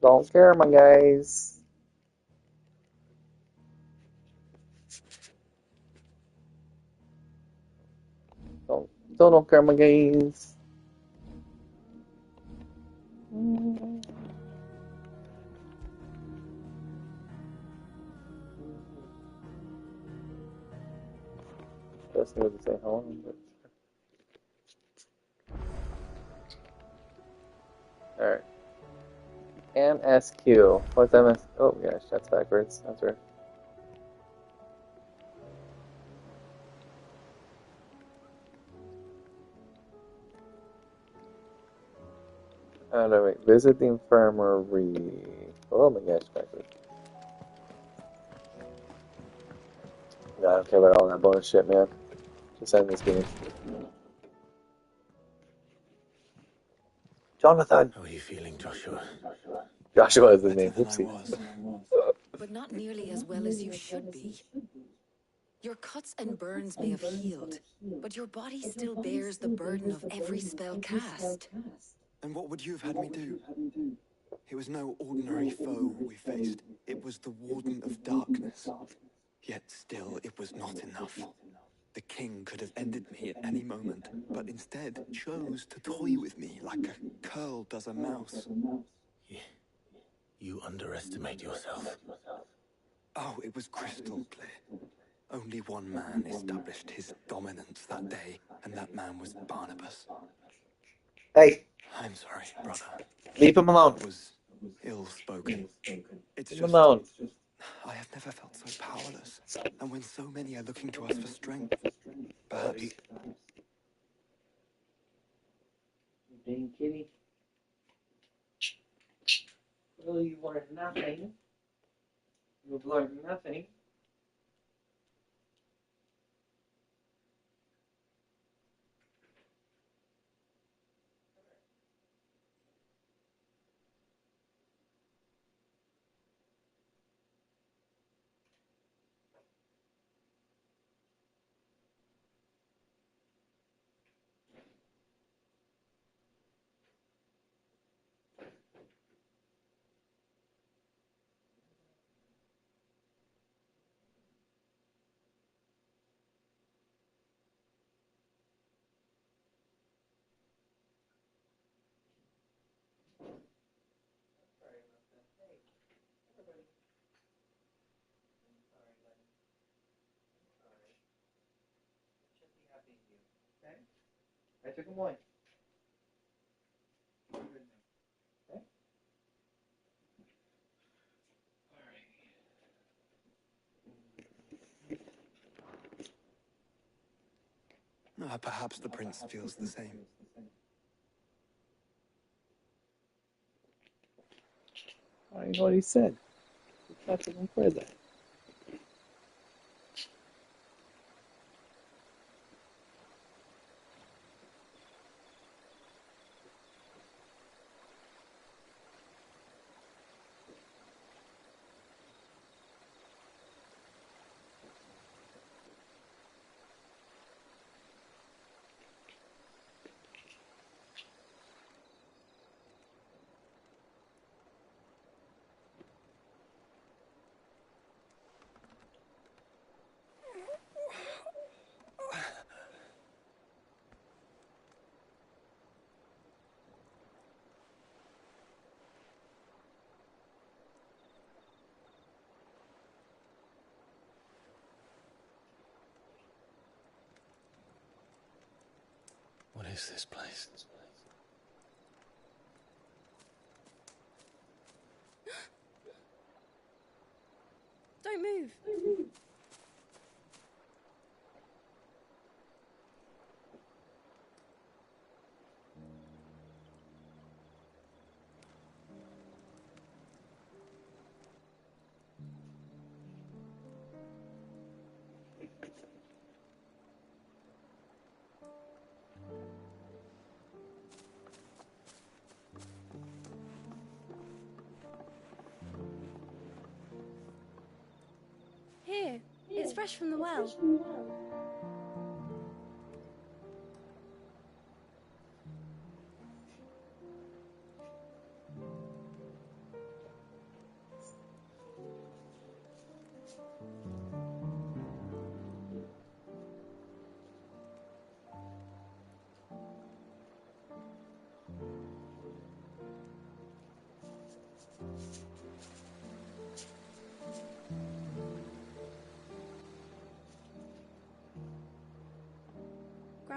Don't care, my guys. Don't care, my guys. Just need to say hello. Alright. MSQ. What's MS? Oh gosh, that's backwards. That's right. Oh no, wait. Visit the infirmary. Oh my gosh, backwards. Yeah, I don't care about all that bonus shit, man. Just end this game. Jonathan! How are you feeling, Joshua? Joshua is his Better name. than I Oopsie. was. But not nearly as well as you should be. Your cuts and burns may have healed, but your body still bears the burden of every spell cast. And what would you have had me do? It was no ordinary foe we faced. It was the Warden of Darkness. Yet still, it was not enough. The king could have ended me at any moment, but instead chose to toy with me like a curl does a mouse. You underestimate yourself. Oh, it was crystal clear. Only one man established his dominance that day, and that man was Barnabas. Hey! I'm sorry, brother. Leave him alone. It was ill-spoken. It's Leave him just... alone. I have never felt so powerless. And when so many are looking to us for strength, perhaps... Dang kitty. Well, you learned nothing. You've learned nothing. I took him away. Okay? Perhaps the prince feels the same. I know what he said. He got him in prison. What is this place? Don't move. Here, it's fresh from the well.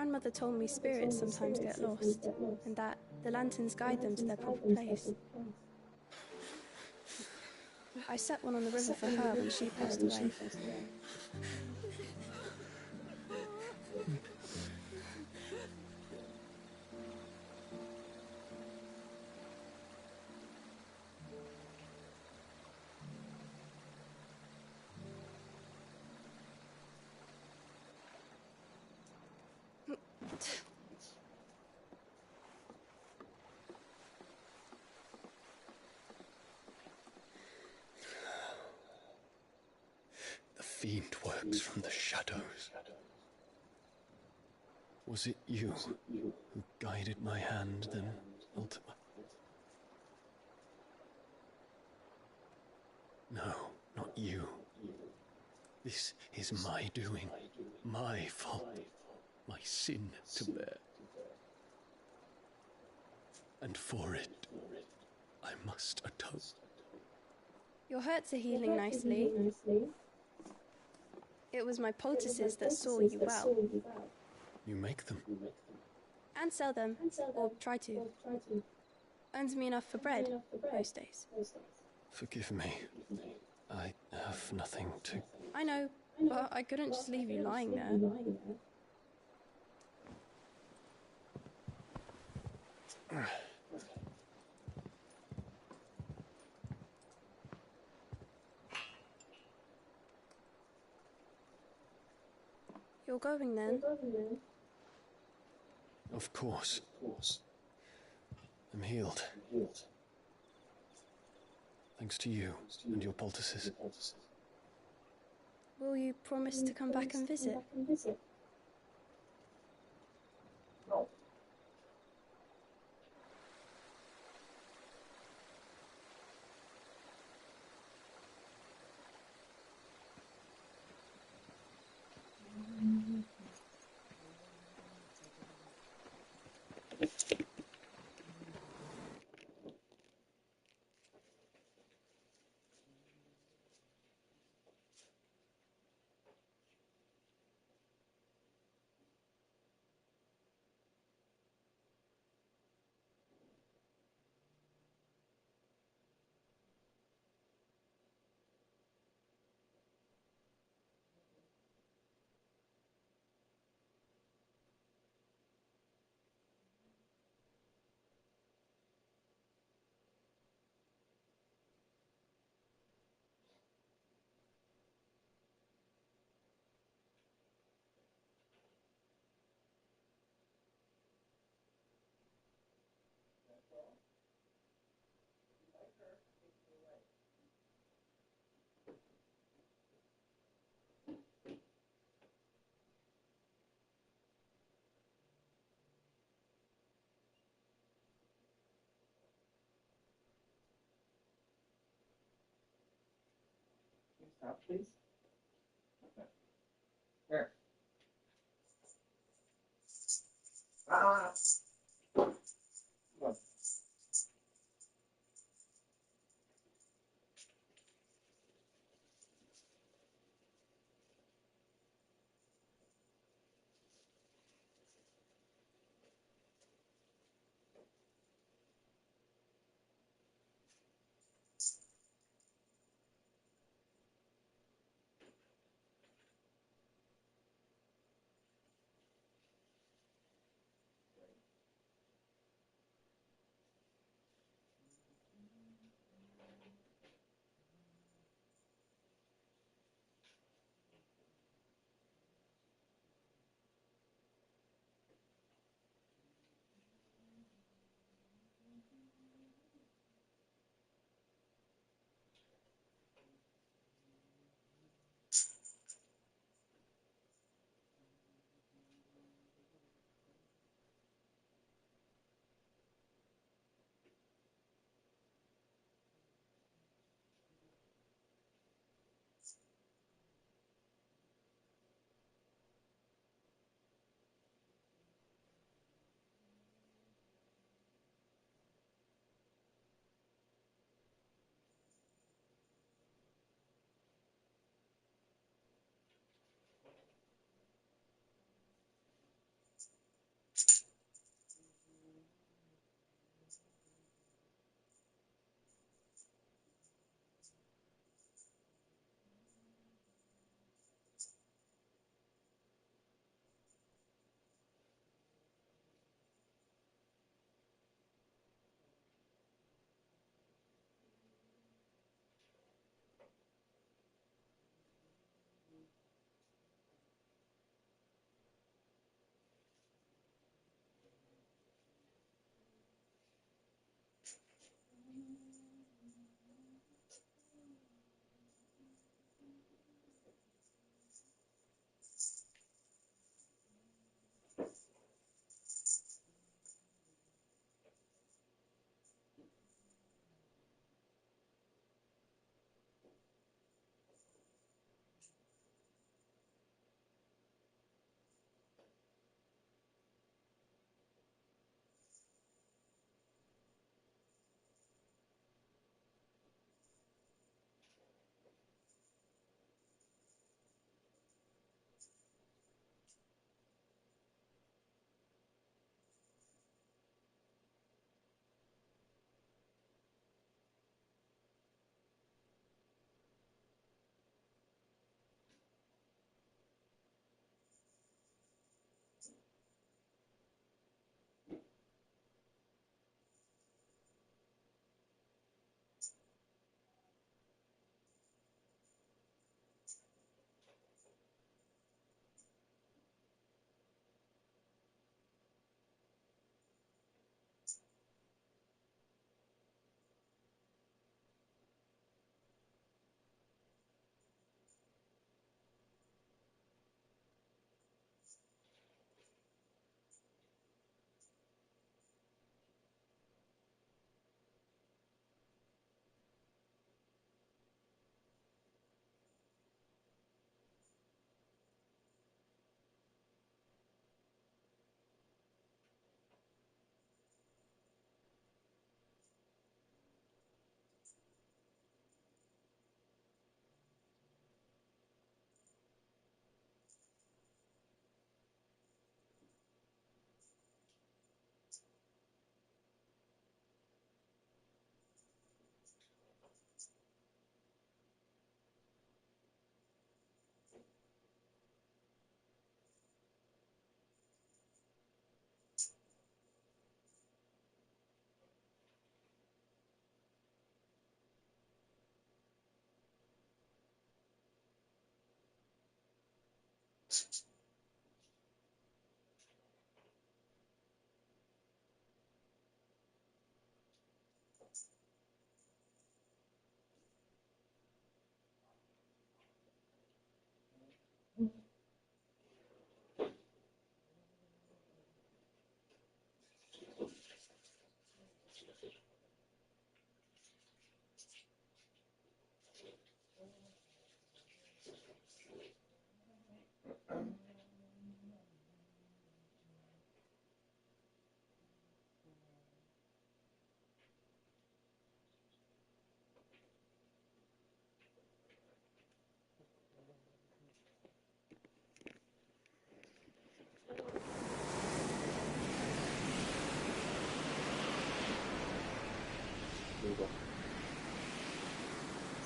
Grandmother told me spirits sometimes get lost, and that the lanterns guide them to their proper place. I set one on the river for her when she passed away. The fiend works from the shadows. Was it you who guided my hand, then ultimately? No, not you. This is my doing, my fault, my sin to bear. And for it, I must atone. Your hurts are healing nicely. It was my poultices that saw you well. You make them? And sell them, or try to. Earns me enough for bread, most days. Forgive me. I have nothing to... I know, but I couldn't just leave you lying there. You're going then? Of course. I'm healed. Thanks to you and your poultices. Will you promise to come back and visit? No. Stop, please. Here. Ah. Come on.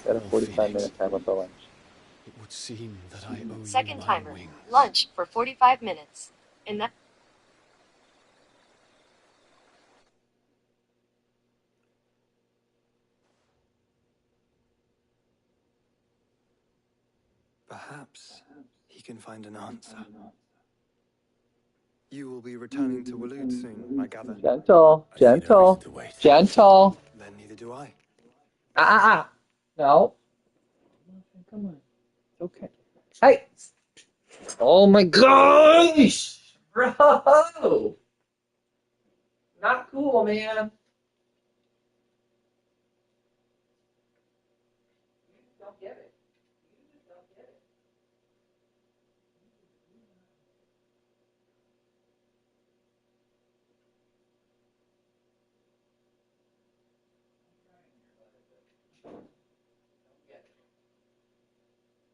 Set a Oh, 45-minute Phoenix, timer for lunch. it would seem that I owe you Second my timer. wings. Lunch for 45 minutes. In that. Perhaps he can find an answer. You will be returning to Waloed soon, I gather. Gentle, I see no reason gentle, to wait. gentle. Then neither do I. Ah! No. Come on. It's okay. Hey! Oh my gosh! Bro! Not cool, man. You just don't get it. You just don't get it. Don't get it.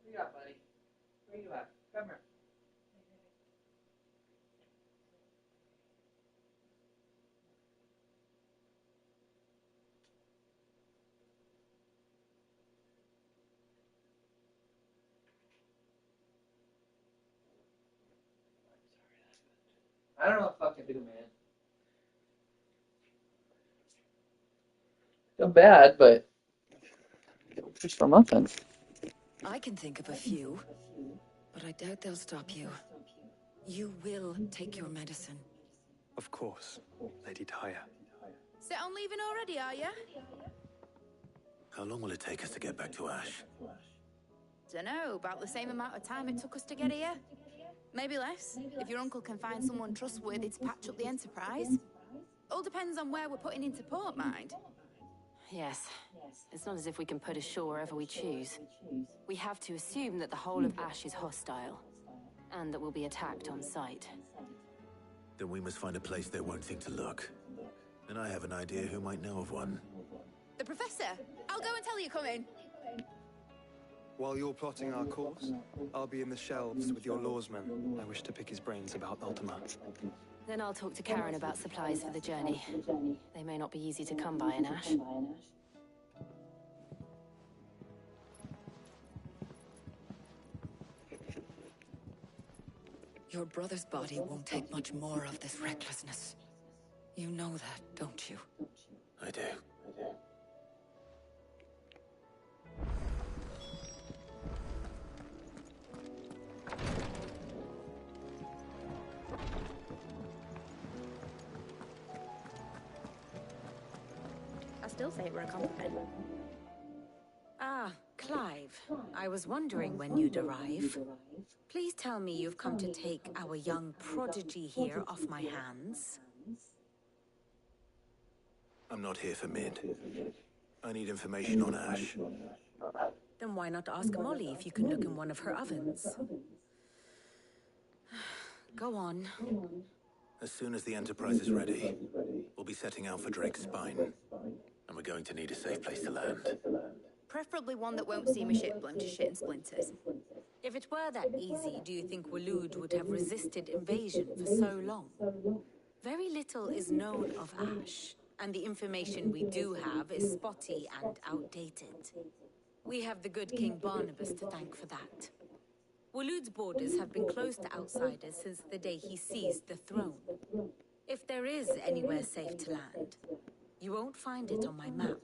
Where you at, buddy? Where you at? Come here. I don't know what fucking do, man. Feel bad, but just for muffins. I can think of a few, but I doubt they'll stop you. You will take your medicine. Of course, Lady Tyre. Set on leaving already, are you? How long will it take us to get back to Ash? Dunno, about the same amount of time it took us to get here. Maybe less, if your uncle can find someone trustworthy to patch up the Enterprise. All depends on where we're putting into port, mind. Yes. It's not as if we can put ashore wherever we choose. We have to assume that the whole of Ash is hostile, and that we'll be attacked on sight. Then we must find a place they won't think to look. And I have an idea who might know of one. The Professor! I'll go and tell you come in. While you're plotting our course, I'll be in the shelves with your lawsman. I wish to pick his brains about Ultima. Then I'll talk to Karen about supplies for the journey. They may not be easy to come by in Ash. Your brother's body won't take much more of this recklessness. You know that, don't you? I do. I still say we're a compliment. Ah, Clive. I was wondering when you'd arrive. Please tell me you've come to take our young prodigy here off my hands. I'm not here for Mid. I need information on Ash. Then why not ask Molly if you can look in one of her ovens? Go on. As soon as the Enterprise is ready, we'll be setting out for Drake's Spine. And we're going to need a safe place to land. Preferably one that won't see my ship blown to shit and splinters. If it were that easy, do you think Waloed would have resisted invasion for so long? Very little is known of Ash, and the information we do have is spotty and outdated. We have the good King Barnabas to thank for that. Waloed's borders have been closed to outsiders since the day he seized the throne. If there is anywhere safe to land, you won't find it on my map.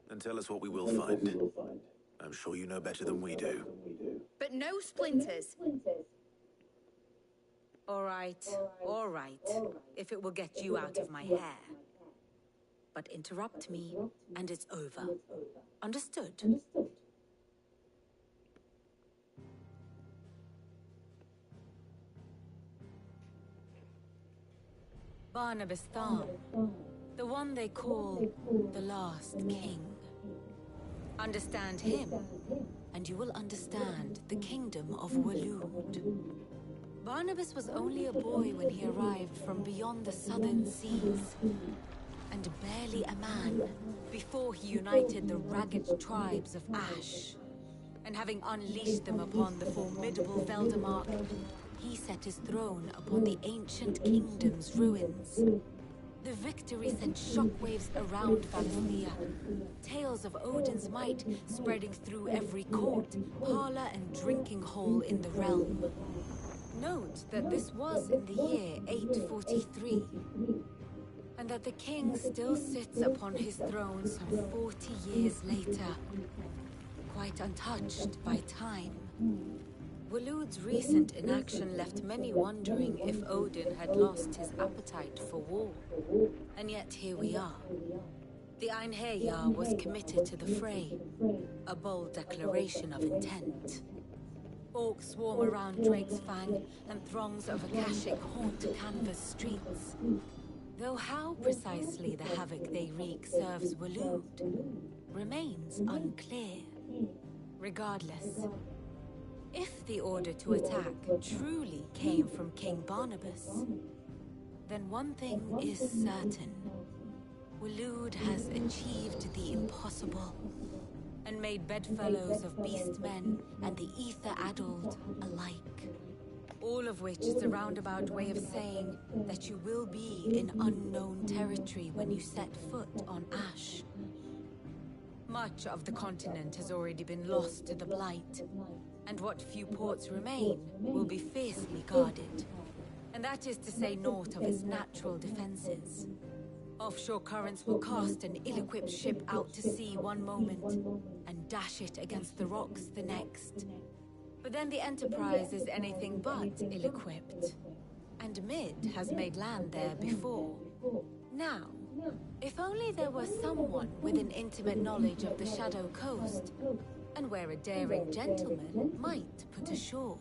Then tell us what we will find. I'm sure you know better than we do. But no splinters. All right, if it will get you out of my hair. But interrupt me, and it's over. Understood? Barnabas Thorn, the one they call the Last King. Understand him, and you will understand the kingdom of Waloed. Barnabas was only a boy when he arrived from beyond the southern seas, and barely a man before he united the ragged tribes of Ash. And having unleashed them upon the formidable Veldemark, he set his throne upon the ancient kingdom's ruins. The victory sent shockwaves around Valisthea, tales of Odin's might spreading through every court, parlor, and drinking hole in the realm. Note that this was in the year 843, and that the king still sits upon his throne some 40 years later, quite untouched by time. Waloed's recent inaction left many wondering if Odin had lost his appetite for war. And yet here we are. The Einherjar was committed to the fray, a bold declaration of intent. Orcs swarm around Drake's Fang, and throngs of Akashic haunt Canvas streets. Though how precisely the havoc they wreak serves Waloed remains unclear. Regardless, if the order to attack truly came from King Barnabas, then one thing is certain. Waloed has achieved the impossible, and made bedfellows of beastmen and the ether-addled alike. All of which is a roundabout way of saying that you will be in unknown territory when you set foot on Ash. Much of the continent has already been lost to the Blight, and what few ports remain will be fiercely guarded. And that is to say naught of its natural defenses. Offshore currents will cast an ill-equipped ship out to sea one moment, and dash it against the rocks the next. But then the Enterprise is anything but ill-equipped. And Mid has made land there before. Now, if only there were someone with an intimate knowledge of the Shadow Coast, and where a daring gentleman might put ashore.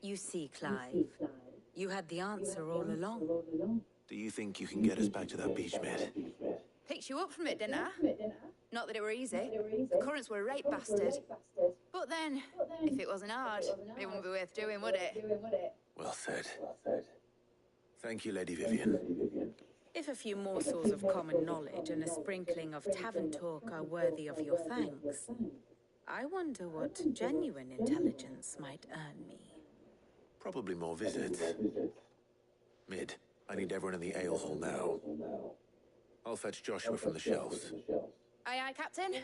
You see, Clive, you had the answer all along. Do you think you can get us back to that beach, Mid? Picked you up from it, didn't I? Not that it were easy. The currents were a right bastard. But then, if it wasn't hard, it wouldn't be worth doing, would it? Well said. Thank you, Lady Vivian. If a few morsels of common knowledge and a sprinkling of tavern talk are worthy of your thanks, I wonder what genuine intelligence might earn me. Probably more visits. Mid, I need everyone in the ale hall now. I'll fetch Joshua from the shelves. Aye, aye, Captain.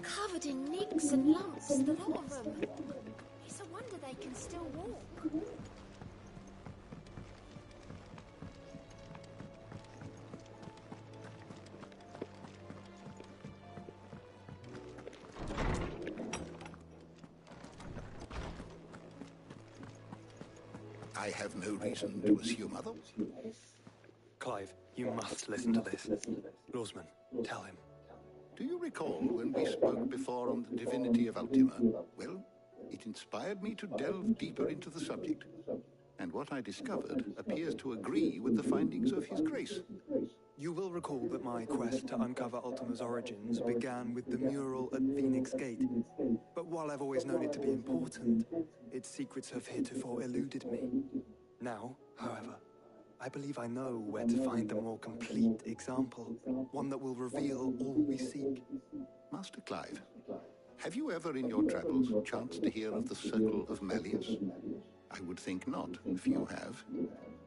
covered in nicks and lumps, the lot of them. It's a wonder they can still walk. I have no reason to assume otherwise. Clive, you must listen to this. Lawsman, tell him. Do you recall when we spoke before on the divinity of Ultima? Well, it inspired me to delve deeper into the subject. And what I discovered appears to agree with the findings of His Grace. You will recall that my quest to uncover Ultima's origins began with the mural at Phoenix Gate. But while I've always known it to be important, its secrets have heretofore eluded me. Now, however, I believe I know where to find the more complete example, one that will reveal all we seek. Master Clive, have you ever in your travels chanced to hear of the Circle of Malleus? I would think not, few have.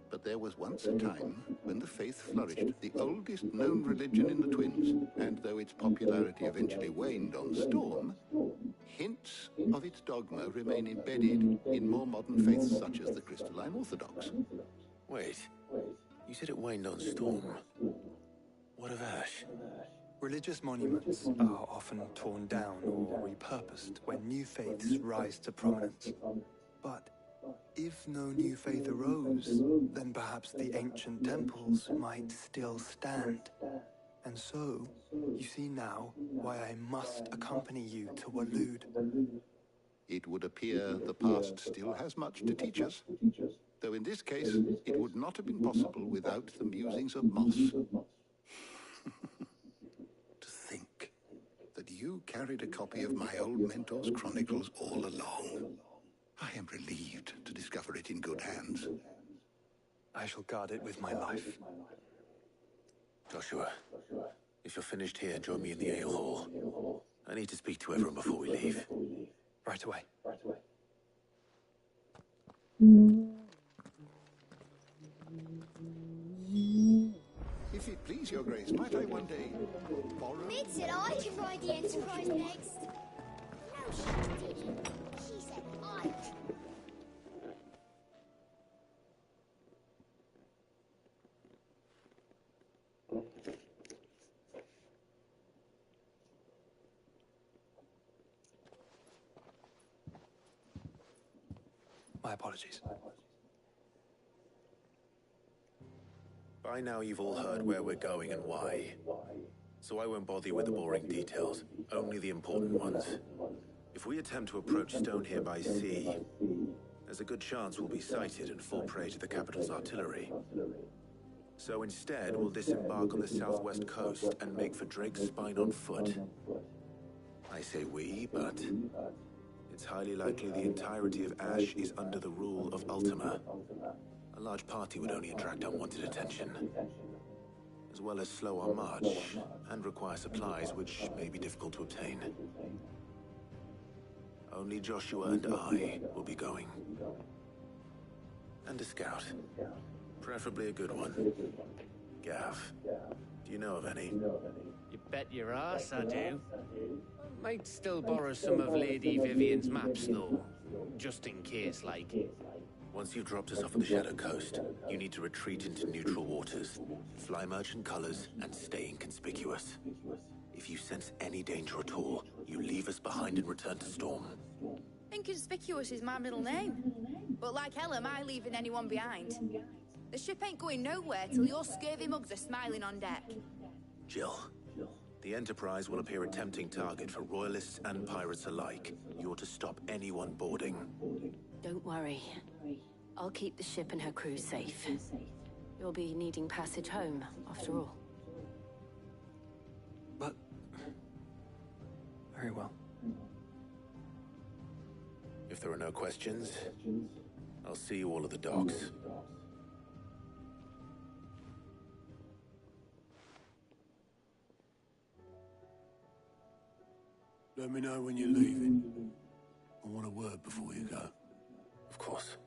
But there was once a time when the faith flourished, the oldest known religion in the Twins, and though its popularity eventually waned on Storm, hints of its dogma remain embedded in more modern faiths such as the Crystalline Orthodox. Wait, you said it waned on Storm. What of Ash? Religious monuments are often torn down or repurposed when new faiths rise to prominence. But if no new faith arose, then perhaps the ancient temples might still stand. And so, you see now why I must accompany you to Waloed. It would appear the past still has much to teach us, though in this case it would not have been possible without the musings of Moss. To think that you carried a copy of my old mentor's chronicles all along. I am relieved to discover it in good hands. I shall guard it with my life. Joshua, if you're finished here, join me in the ale hall. I need to speak to everyone before we leave. Right away. If it please your grace, might I one day borrow... Mid said I can ride the Enterprise next. No, she didn't. She said I could. My apologies. By now you've all heard where we're going and why. So I won't bother you with the boring details, only the important ones. If we attempt to approach Stone here by sea, there's a good chance we'll be sighted and fall prey to the capital's artillery. So instead, we'll disembark on the southwest coast and make for Drake's Spine on foot. I say we, but it's highly likely the entirety of Ash is under the rule of Ultima. A large party would only attract unwanted attention, as well as slow our march and require supplies which may be difficult to obtain. Only Joshua and I will be going. And a scout. Preferably a good one. Gav, do you know of any? You bet your ass I do. Might still borrow some of Lady Vivian's maps, though. Just in case, like. Once you've dropped us off at the Shadow Coast, you need to retreat into neutral waters, fly merchant colors, and stay inconspicuous. If you sense any danger at all, you leave us behind and return to Storm. Inconspicuous is my middle name. But like hell am I leaving anyone behind. The ship ain't going nowhere till your scurvy mugs are smiling on deck. Jill, the Enterprise will appear a tempting target for royalists and pirates alike. You're to stop anyone boarding. Don't worry. I'll keep the ship and her crew safe. You'll be needing passage home, after all. But... very well. If there are no questions, I'll see you all at the docks. Let me know when you're leaving. I want a word before you go. Of course.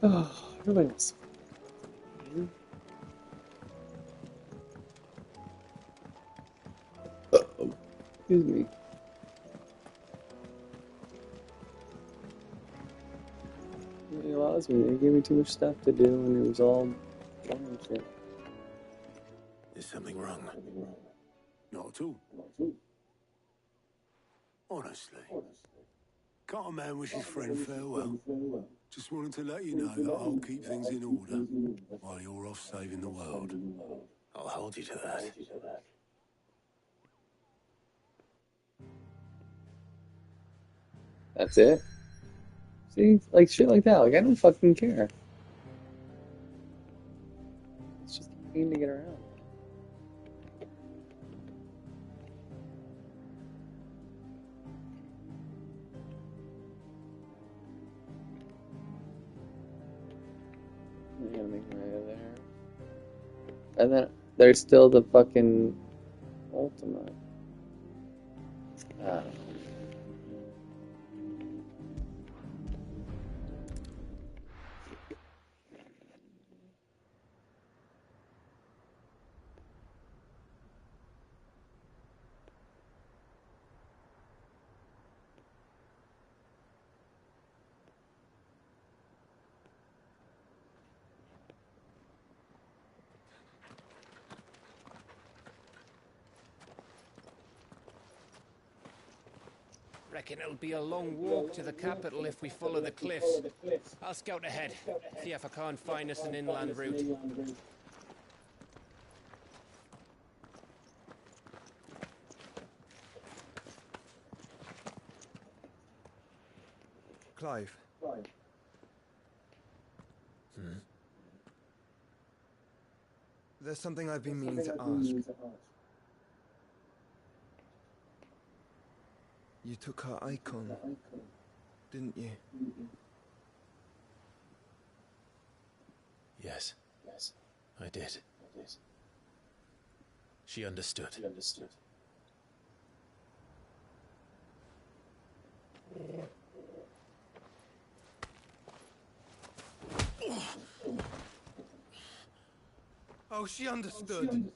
Oh, everybody's. Uh-oh. Excuse me. It allows me. They gave me too much stuff to do, and it was all boring shit. Is something wrong? Not at all. Honestly. Can't a man wish his friend farewell? Just wanted to let you know that I'll keep things in order while you're off saving the world. I'll hold you to that. That's it? See? Like, shit like that. Like, I don't fucking care. It's just a pain to get around. I gotta make my way there. And then there's still the fucking ultimate. Ah. Reckon it'll be a long walk to the capital if we follow the cliffs. I'll scout ahead, see if I can't find us an inland route. Clive. There's something I've been meaning to ask. You took her icon, didn't you? Yes, I did. She understood. Oh, she understood.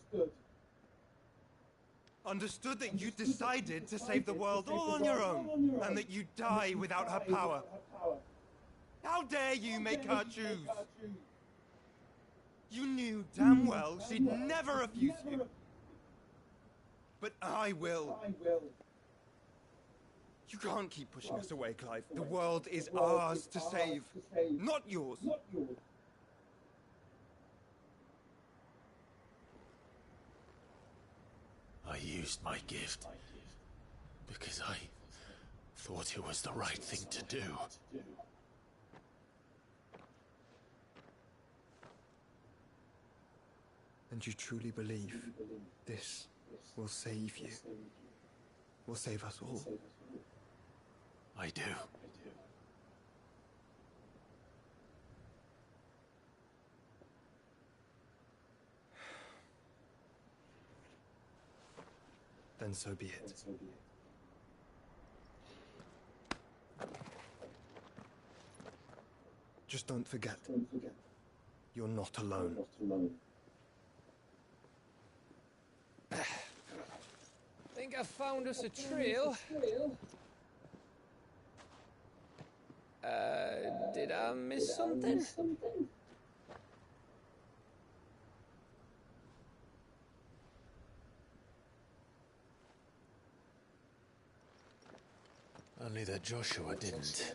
Understood that you decided to save the world all on your own, and that you'd die without her power. How dare you make her choose? You knew damn well she'd never refuse you. But I will. You can't keep pushing us away, Clive. The world is ours to save, not yours. I used my gift because I thought it was the right thing to do. And you truly believe this will save you? Will save us all? I do. Then so be it. Just don't forget, you're not alone. Think I found us a trail. Did I miss something? Only that Joshua didn't.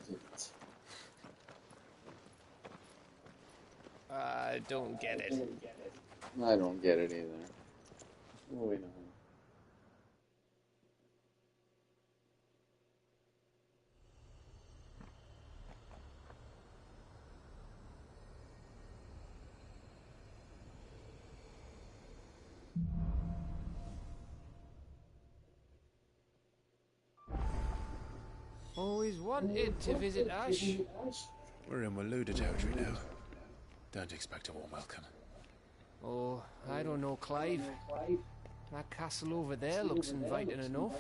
I don't get it. I don't get it either. Moving on. Always wanted to visit Ash. We're in Waluda territory now. Don't expect a warm welcome. Oh, I don't know, Clive. That castle over there looks inviting enough.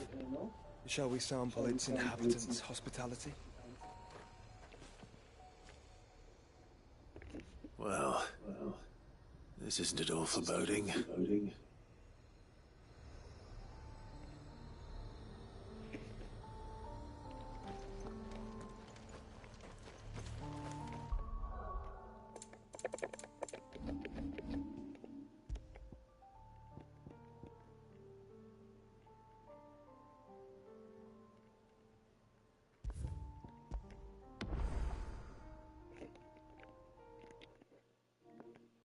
Shall we sample its inhabitants' hospitality? Well, this isn't at all foreboding.